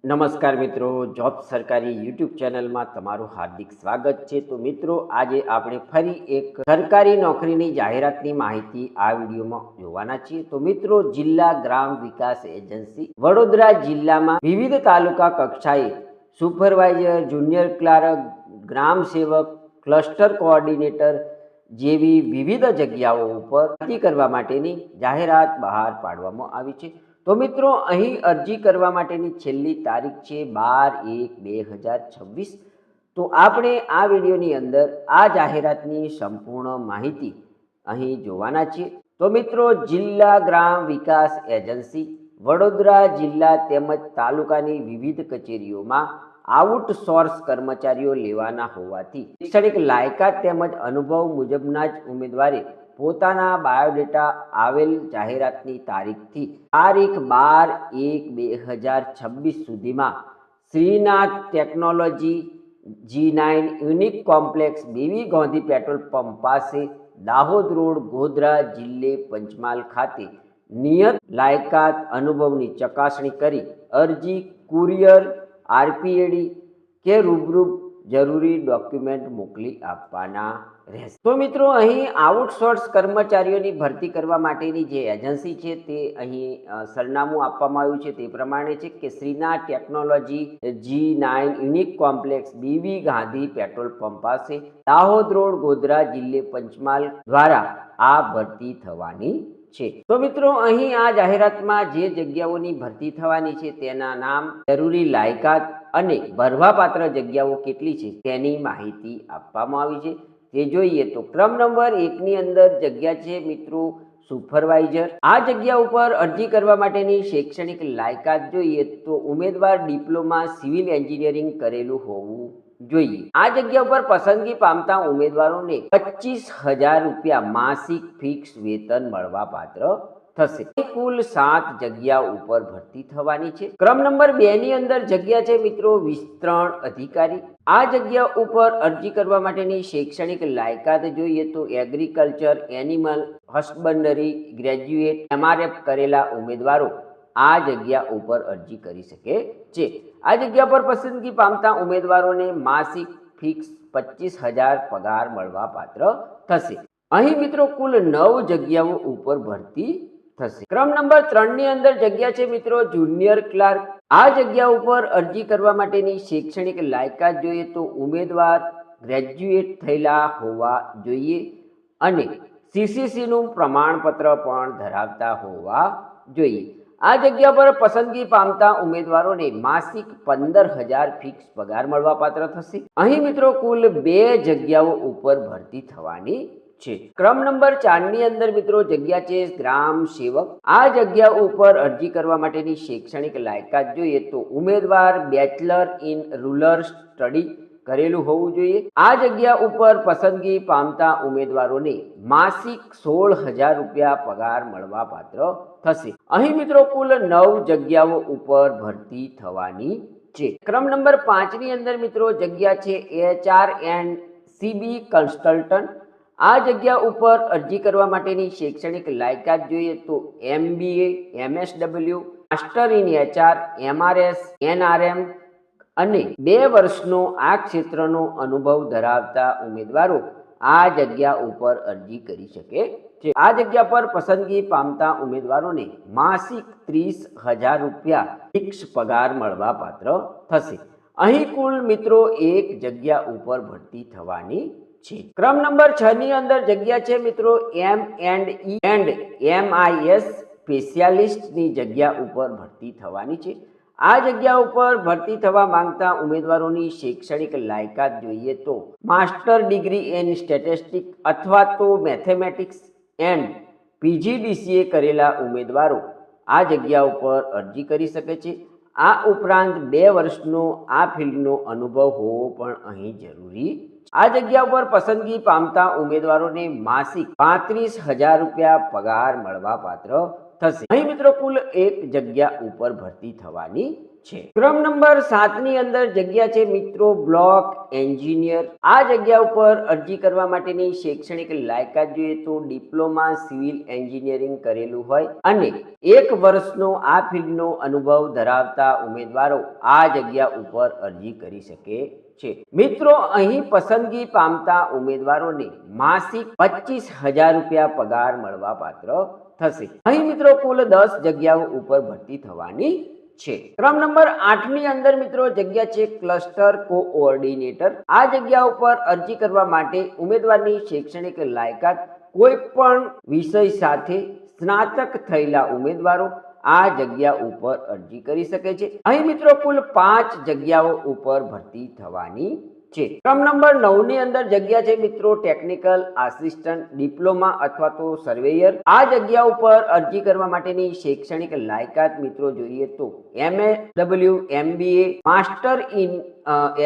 નમસ્કાર મિત્રો, જોબ સરકારી યુટ્યુબ ચેનલમાં તમારું હાર્દિક સ્વાગત છે। તો મિત્રો, આજે આપણે ફરી એક સરકારી નોકરીની જાહેરાતની માહિતી આ વિડીયોમાં જોવાના છીએ। તો મિત્રો, જિલ્લા ગ્રામ વિકાસ એજન્સી વડોદરા જિલ્લામાં વિવિધ તાલુકા કક્ષાએ સુપરવાઇઝર, જુનિયર ક્લાર્ક, ગ્રામ સેવક, ક્લસ્ટર કોઓર્ડિનેટર જેવી વિવિધ જગ્યાઓ ઉપર ભરતી કરવા માટેની જાહેરાત બહાર પાડવામાં આવી છે। તો મિત્રો, અહીં અરજી કરવા માટેની છેલ્લી તારીખ છે 12/1/2026। તો આપણે આ વિડીયોની અંદર આ જાહેરાતની સંપૂર્ણ માહિતી અહીં જોવાના છીએ। તો મિત્રો, જિલ્લા ગ્રામ વિકાસ એજન્સી વડોદરા જિલ્લા તેમજ તાલુકાની વિવિધ કચેરીઓમાં આઉટસોર્સ કર્મચારીઓ લેવાના હોવાથી શૈક્ષણિક લાયકાત તેમજ અનુભવ મુજબના જ ઉમેદવારે પોતાના બાયોડેટા આવેલ જાહેરાતની તારીખથી તારીખ 12/1/2026 સુધીમાં Shrinath technology G9 unique complex BV Gandhi petrol pump પાસે દાહોદ રોડ ગોધરા જિલ્લે પંચમહાલ ખાતે નિયત લાયકાત અનુભવની ચકાસણી કરી અરજી કુરિયર, RPAD કે રૂબરૂ જરૂરી ડોક્યુમેન્ટ મોકલી આપવાના રહેશે। તો મિત્રો, અહીં આઉટસોર્સ કર્મચારીઓની ભરતી કરવા માટેની જે એજન્સી છે તે અહીં સરનામું આપવામાં આવ્યું છે તે પ્રમાણે છે કે Shrinath technology G9 unique complex BV Gandhi petrol pump પાસે દાહોદ રોડ ગોધરા જિલ્લે પંચમહાલ દ્વારા આ ભરતી થવાની છે। તો મિત્રો, અહીં આ જાહેરાતમાં જે જગ્યાઓની ભરતી થવાની છે તેના નામ, જરૂરી લાયકાત અને ભરવાપાત્ર જગ્યાઓ કેટલી છે તેની માહિતી આપવામાં આવી છે। તે જોઈએ તો ક્રમ નંબર 1 ની અંદર જગ્યા છે મિત્રો સુપરવાઇઝર। આ જગ્યા ઉપર અરજી કરવા માટેની શૈક્ષણિક લાયકાત જોઈએ તો ઉમેદવાર ડિપ્લોમા સિવિલ એન્જિનિયરિંગ કરેલું હોવું જોઈએ। આ જગ્યા ઉપર પસંદગી પામતા ઉમેદવારોને 25,000 રૂપિયા માસિક ફિક્સ વેતન મળવા પાત્ર થશે। કુલ 7 જગ્યા ઉપર ભરતી થવાની છે। ક્રમ નંબર 2 ની અંદર જગ્યા છે મિત્રો વિસ્તરણ અધિકારી। આ જગ્યા ઉપર અરજી કરવા માટેની શૈક્ષણિક લાયકાત જોઈએ તો agriculture animal husbandry graduate MRF કરેલા ઉમેદવારો આ જગ્યા ઉપર અરજી કરી શકે છે। આ જગ્યા પર પસંદગી પામતા ઉમેદવારોને માસિક ફિક્સ 25,000 પગાર મળવા પાત્ર થશે। અહીં મિત્રો કુલ 9 જગ્યાઓ ઉપર ભરતી થશે। ક્રમ નંબર 3 ની અંદર જગ્યા છે મિત્રો જુનિયર ક્લાર્ક। આ જગ્યા ઉપર અરજી કરવા માટેની શૈક્ષણિક લાયકાત જોઈએ તો ઉમેદવાર ગ્રેજ્યુએટ થયેલા હોવા જોઈએ અને CCC નું પ્રમાણપત્ર પણ ધરાવતા હોવા જોઈએ। આ જગ્યા પર પસંદગી પામતા ઉમેદવારોને માસિક 15,000 ફિક્સ પગાર મળવા પાત્ર થશે। અહીં મિત્રો કુલ 2 જગ્યાઓ ઉપર ભરતી થવાની છે। ક્રમ નંબર 4 ની અંદર મિત્રો જગ્યા છે ગ્રામ સેવક। આ જગ્યા ઉપર અરજી કરવા માટેની શૈક્ષણિક લાયકાત જોઈએ તો ઉમેદવાર બેચલર ઇન રૂરલ સ્ટડી કરેલું હોવું જોઈએ। આ જગ્યા ઉપર પસંદગી પામતા ઉમેદવારોને માસિક 16,000 રૂપિયા પગાર મળવા પાત્ર થશે। અહીં મિત્રો કુલ 9 જગ્યાઓ ઉપર ભરતી થવાની છે। ક્રમ નંબર 5 ની અંદર મિત્રો જગ્યા છે HR&CB કન્સલ્ટન્ટ। આ જગ્યા ઉપર અરજી કરવા માટેની શૈક્ષણિક લાયકાત જોઈએ તો MBA, MSW, master in HR, MRS, NRM અને 2 વર્ષનો આ ક્ષેત્રનો અનુભવ ધરાવતા ઉમેદવારો આ જગ્યા ઉપર અરજી કરી શકે છે। આ જગ્યા પર પસંદગી પામતા ઉમેદવારોને માસિક 30,000 રૂપિયા ફિક્સ પગાર મળવા પાત્ર થશે। અહીં કુલ મિત્રો 1 જગ્યા ઉપર ભરતી થવાની છે। ક્રમ નંબર 6 ની અંદર જગ્યા છે મિત્રો M&E એન્ડ MIS સ્પેશિયાલિસ્ટ ની જગ્યા ઉપર ભરતી થવાની છે। આ જગ્યા ઉપર ભરતી થવા માંગતા ઉમેદવારોની શૈક્ષણિક લાયકાત જોઈએ તો માસ્ટર ડિગ્રી ઇન સ્ટેટિસ્ટિક્સ અથવા તો મેથેમેટિક્સ એન્ડ PGDCA કરેલા ઉમેદવારો આ જગ્યા ઉપર અરજી કરી શકે છે। આ ઉપરાંત 2 વર્ષનો આ ફિલ્ડનો અનુભવ હોવો પણ અહીં જરૂરી છે। આ જગ્યા ઉપર પસંદગી પામતા ઉમેદવારોને માસિક 35,000 રૂપિયા પગાર મળવા પાત્ર થશે। અહીં મિત્રો કુલ 1 જગ્યા ઉપર ભરતી થવાની છે। ક્રમ નંબર 7 ની અંદર જગ્યા છે મિત્રો બ્લોક એન્જિનિયર। આ જગ્યા ઉપર અરજી કરવા માટેની શૈક્ષણિક લાયકાત જોઈએ તો ડિપ્લોમા સિવિલ એન્જિનિયરિંગ કરેલું હોય અને 1 વર્ષનો આ ફિલ્ડનો અનુભવ ધરાવતા ઉમેદવારો આ જગ્યા ઉપર અરજી કરી શકે છે। મિત્રો અહીં પસંદગી પામતા ઉમેદવારોને માસિક 25,000 રૂપિયા પગાર મળવા પાત્ર થશે। અહીં મિત્રો કુલ 10 જગ્યાઓ ઉપર ભરતી થવાની છે। ક્રમ નંબર 8 ની અંદર મિત્રો જગ્યા છે ક્લસ્ટર કોઓર્ડિનેટર। આ જગ્યા ઉપર અરજી કરવા માટે ઉમેદવારની શૈક્ષણિક લાયકાત કોઈ પણ વિષય સાથે સ્નાતક થયેલા ઉમેદવારો આ જગ્યા ઉપર અરજી કરી શકે છે। અહીં મિત્રો કુલ 5 જગ્યાઓ ઉપર ભરતી થવાની છે। ક્રમ નંબર 9 ની અંદર જગ્યા છે મિત્રો ટેકનિકલ આસિસ્ટન્ટ ડિપ્લોમા અથવા તો સર્વેયર। આ જગ્યા ઉપર અરજી કરવા માટેની શૈક્ષણિક લાયકાત મિત્રો જોઈએ તો MSW MBA master in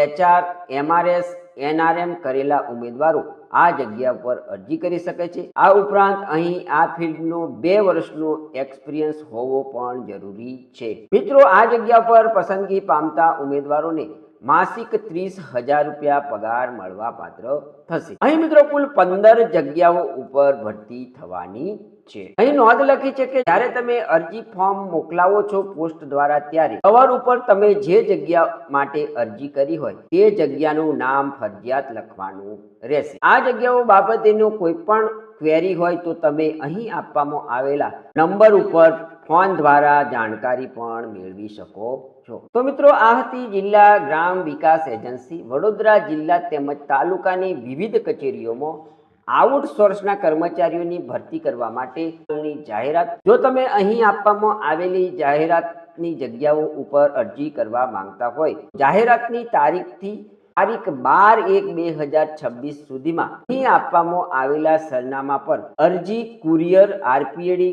HR MRS NRM કરેલા ઉમેદવારો આ જગ્યા પર અરજી કરી શકે છે। આ ઉપરાંત અહીં આ ફિલ્ડનો 2 વર્ષનો એક્સપિરિયન્સ હોવો પણ જરૂરી છે। મિત્રો આ જગ્યા પર પસંદગી પામતા ઉમેદવારોને માસિક 30,000 રૂપિયા પગાર મળવા પાત્ર થશે। અહીં મિત્રો કુલ 15 જગ્યાઓ ઉપર ભરતી થવાની છે। અહીં નોંધ લખી છે કે જ્યારે તમે અરજી ફોર્મ મોકલાવો છો પોસ્ટ દ્વારા ત્યારે કવર ઉપર તમે જે જગ્યા માટે અરજી કરી હોય તે જગ્યાનું નામ ફરજિયાત લખવાનું રહેશે। આ જગ્યાઓ બાબતેનો કોઈ પણ ક્વેરી હોય તો તમે અહીં આપવામાં આવેલા નંબર ઉપર ફોન દ્વારા જાણકારી પણ મેળવી શકો છો। તો મિત્રો આ હતી જિલ્લા ગ્રામ વિકાસ એજન્સી વડોદરા જિલ્લા તેમજ તાલુકાની વિવિધ કચેરીઓમાં આઉટસોર્સના કર્મચારીઓની ભરતી કરવા માટેની જાહેરાત। જો તમે અહીં આપવામાં આવેલી જાહેરાતની જગ્યાઓ ઉપર અરજી કરવા માંગતા હોય જાહેરાતની તારીખથી તારીખ 12/1/2026 સુધીમાં અહીં આપવામાં આવેલા સરનામા પર અરજી કુરિયર RPAD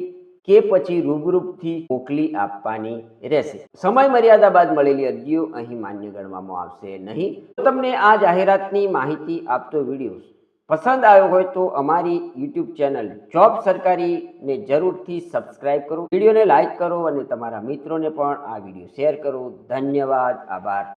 કે પછી રૂબરૂથી મોકલી આપવાની રહેશે। સમય મર્યાદા બાદ મળેલી અરજીઓ અહીં માન્ય ગણવામાં આવશે નહીં। તમને આ જાહેરાતની માહિતી આપતો વિડીયો પસંદ આવ્યો હોય તો અમારી YouTube ચેનલ જોબ સરકારીને જરૂરથી સબસ્ક્રાઇબ કરો, વિડીયોને લાઇક કરો અને તમારા મિત્રોને પણ આ વિડીયો શેર કરો। ધન્યવાદ, આભાર।